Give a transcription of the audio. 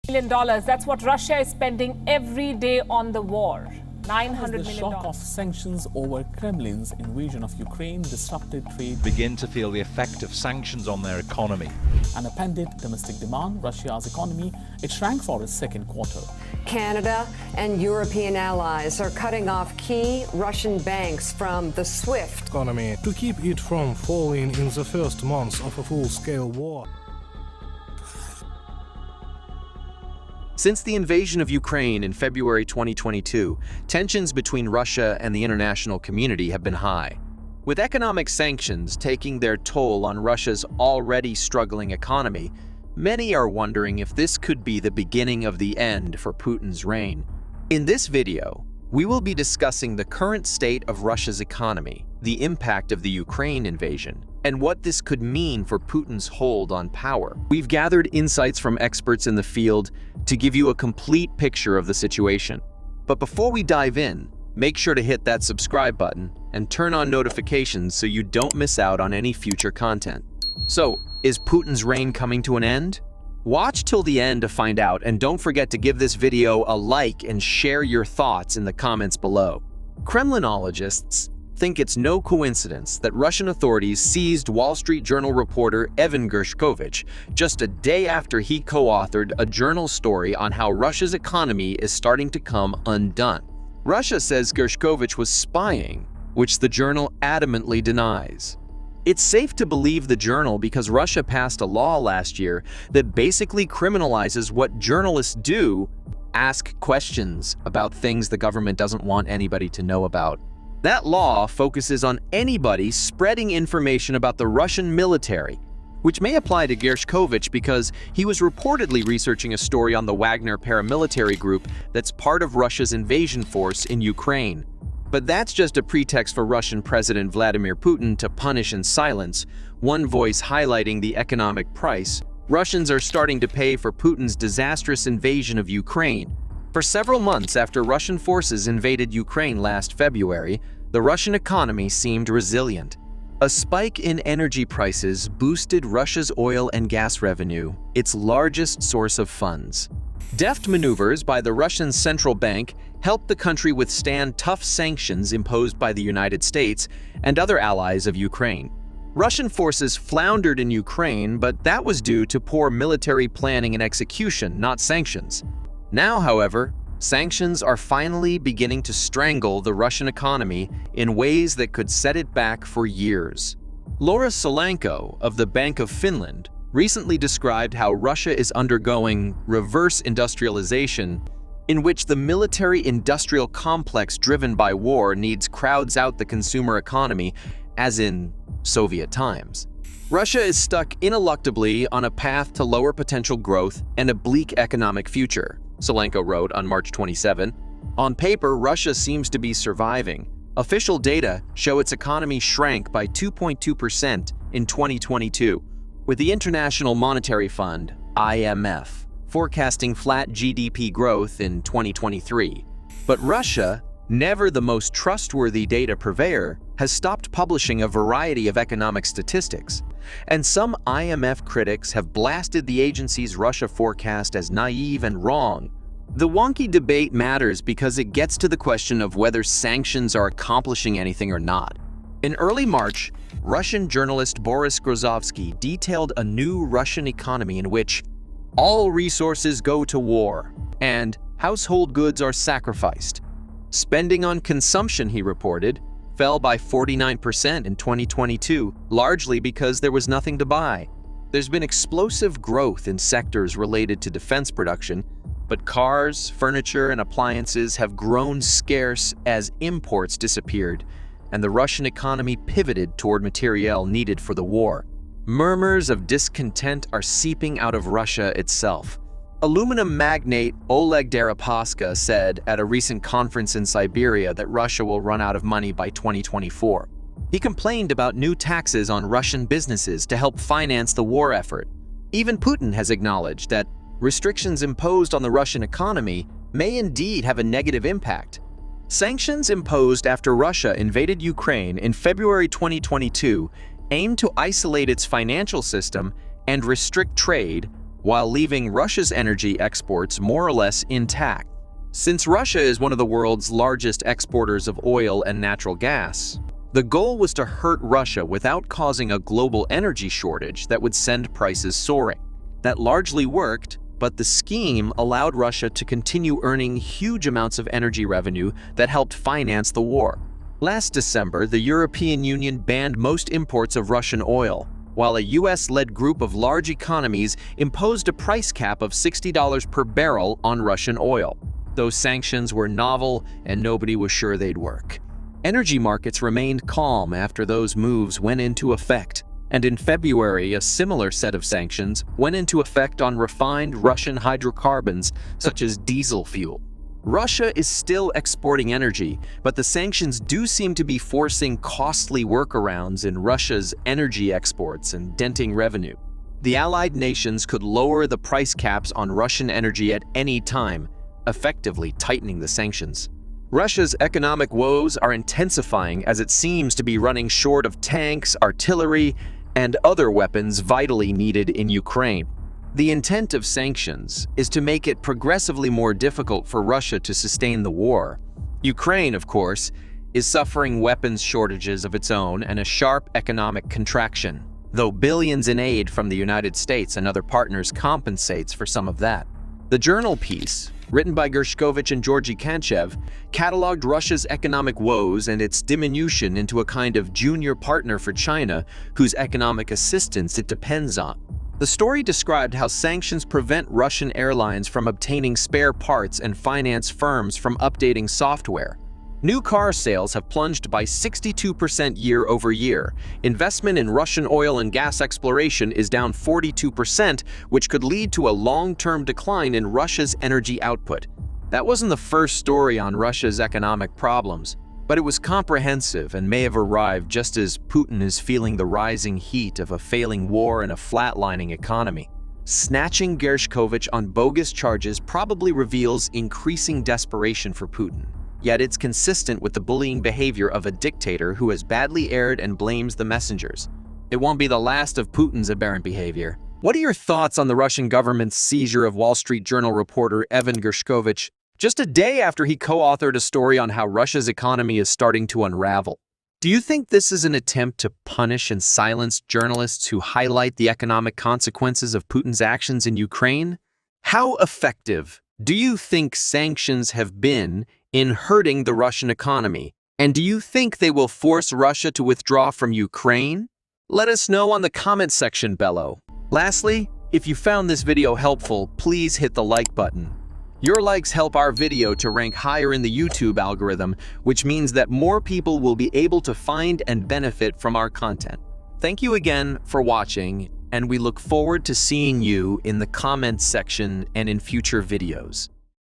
million. That's what Russia is spending every day on the war. $900 million. The shock of sanctions over Kremlin's invasion of Ukraine disrupted trade. Begin to feel the effect of sanctions on their economy. And appended domestic demand, Russia's economy, it shrank for its second quarter. Canada and European allies are cutting off key Russian banks from the SWIFT economy to keep it from falling in the first months of a full-scale war. Since the invasion of Ukraine in February 2022, tensions between Russia and the international community have been high. With economic sanctions taking their toll on Russia's already struggling economy, many are wondering if this could be the beginning of the end for Putin's reign. In this video, we will be discussing the current state of Russia's economy, the impact of the Ukraine invasion, and what this could mean for Putin's hold on power. We've gathered insights from experts in the field to give you a complete picture of the situation. But before we dive in, make sure to hit that subscribe button and turn on notifications so you don't miss out on any future content. So, is Putin's reign coming to an end? Watch till the end to find out, and don't forget to give this video a like and share your thoughts in the comments below. Kremlinologists think it's no coincidence that Russian authorities seized Wall Street Journal reporter Evan Gershkovich just a day after he co-authored a journal story on how Russia's economy is starting to come undone. Russia says Gershkovich was spying, which the journal adamantly denies. It's safe to believe the journal because Russia passed a law last year that basically criminalizes what journalists do: ask questions about things the government doesn't want anybody to know about. That law focuses on anybody spreading information about the Russian military, which may apply to Gershkovich because he was reportedly researching a story on the Wagner paramilitary group that's part of Russia's invasion force in Ukraine. But that's just a pretext for Russian President Vladimir Putin to punish and silence, one voice highlighting the economic price Russians are starting to pay for Putin's disastrous invasion of Ukraine. For several months after Russian forces invaded Ukraine last February, the Russian economy seemed resilient. A spike in energy prices boosted Russia's oil and gas revenue, its largest source of funds. Deft maneuvers by the Russian central bank helped the country withstand tough sanctions imposed by the United States and other allies of Ukraine. Russian forces floundered in Ukraine, but that was due to poor military planning and execution, not sanctions. Now, however, sanctions are finally beginning to strangle the Russian economy in ways that could set it back for years. Laura Solanko of the Bank of Finland recently described how Russia is undergoing reverse industrialization, in which the military-industrial complex driven by war crowds out the consumer economy, as in Soviet times. Russia is stuck ineluctably on a path to lower potential growth and a bleak economic future, Solanko wrote on March 27. On paper, Russia seems to be surviving. Official data show its economy shrank by 2.2% in 2022, with the International Monetary Fund, IMF, forecasting flat GDP growth in 2023. But Russia, never the most trustworthy data purveyor, has stopped publishing a variety of economic statistics, and some IMF critics have blasted the agency's Russia forecast as naive and wrong. The wonky debate matters because it gets to the question of whether sanctions are accomplishing anything or not. In early March, Russian journalist Boris Grozovsky detailed a new Russian economy in which all resources go to war and household goods are sacrificed. Spending on consumption, he reported, fell by 49% in 2022, largely because there was nothing to buy. There's been explosive growth in sectors related to defense production, but cars, furniture, and appliances have grown scarce as imports disappeared, and the Russian economy pivoted toward materiel needed for the war. Murmurs of discontent are seeping out of Russia itself. Aluminum magnate Oleg Deripaska said at a recent conference in Siberia that Russia will run out of money by 2024. He complained about new taxes on Russian businesses to help finance the war effort. Even Putin has acknowledged that restrictions imposed on the Russian economy may indeed have a negative impact. Sanctions imposed after Russia invaded Ukraine in February 2022 aimed to isolate its financial system and restrict trade, while leaving Russia's energy exports more or less intact. Since Russia is one of the world's largest exporters of oil and natural gas, the goal was to hurt Russia without causing a global energy shortage that would send prices soaring. That largely worked, but the scheme allowed Russia to continue earning huge amounts of energy revenue that helped finance the war. Last December, the European Union banned most imports of Russian oil, while a US-led group of large economies imposed a price cap of $60 per barrel on Russian oil. Those sanctions were novel and nobody was sure they'd work. Energy markets remained calm after those moves went into effect, and in February, a similar set of sanctions went into effect on refined Russian hydrocarbons such as diesel fuel. Russia is still exporting energy, but the sanctions do seem to be forcing costly workarounds in Russia's energy exports and denting revenue. The allied nations could lower the price caps on Russian energy at any time, effectively tightening the sanctions. Russia's economic woes are intensifying as it seems to be running short of tanks, artillery, and other weapons vitally needed in Ukraine. The intent of sanctions is to make it progressively more difficult for Russia to sustain the war. Ukraine, of course, is suffering weapons shortages of its own and a sharp economic contraction, though billions in aid from the United States and other partners compensates for some of that. The journal piece, written by Gershkovich and Georgy Kanchev, cataloged Russia's economic woes and its diminution into a kind of junior partner for China, whose economic assistance it depends on. The story described how sanctions prevent Russian airlines from obtaining spare parts and finance firms from updating software. New car sales have plunged by 62% year over year. Investment in Russian oil and gas exploration is down 42%, which could lead to a long-term decline in Russia's energy output. That wasn't the first story on Russia's economic problems, but it was comprehensive and may have arrived just as Putin is feeling the rising heat of a failing war and a flatlining economy. Snatching Gershkovich on bogus charges probably reveals increasing desperation for Putin. Yet it's consistent with the bullying behavior of a dictator who has badly erred and blames the messengers. It won't be the last of Putin's aberrant behavior. What are your thoughts on the Russian government's seizure of Wall Street Journal reporter Evan Gershkovich, just a day after he co-authored a story on how Russia's economy is starting to unravel? Do you think this is an attempt to punish and silence journalists who highlight the economic consequences of Putin's actions in Ukraine? How effective do you think sanctions have been in hurting the Russian economy? And do you think they will force Russia to withdraw from Ukraine? Let us know on the comment section below. Lastly, if you found this video helpful, please hit the like button. Your likes help our video to rank higher in the YouTube algorithm, which means that more people will be able to find and benefit from our content. Thank you again for watching, and we look forward to seeing you in the comments section and in future videos.